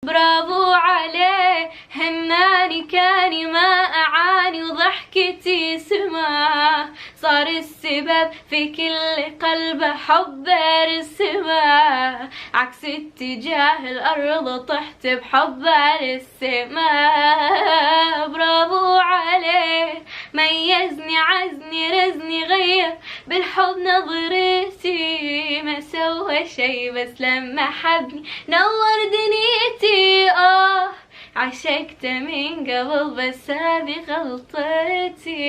برافو عليه، هناني كاني ما أعاني وضحكتي سما، صار السبب في كل قلب حب رسمه، عكس اتجاه الأرض طحت بحبه للسما. برافو عليه، ميزني عزني رزني غير بالحب نظرتي، ما سوى شي بس لما حبني نور دنيتي. عشقت من قبل بس هذي غلطتي.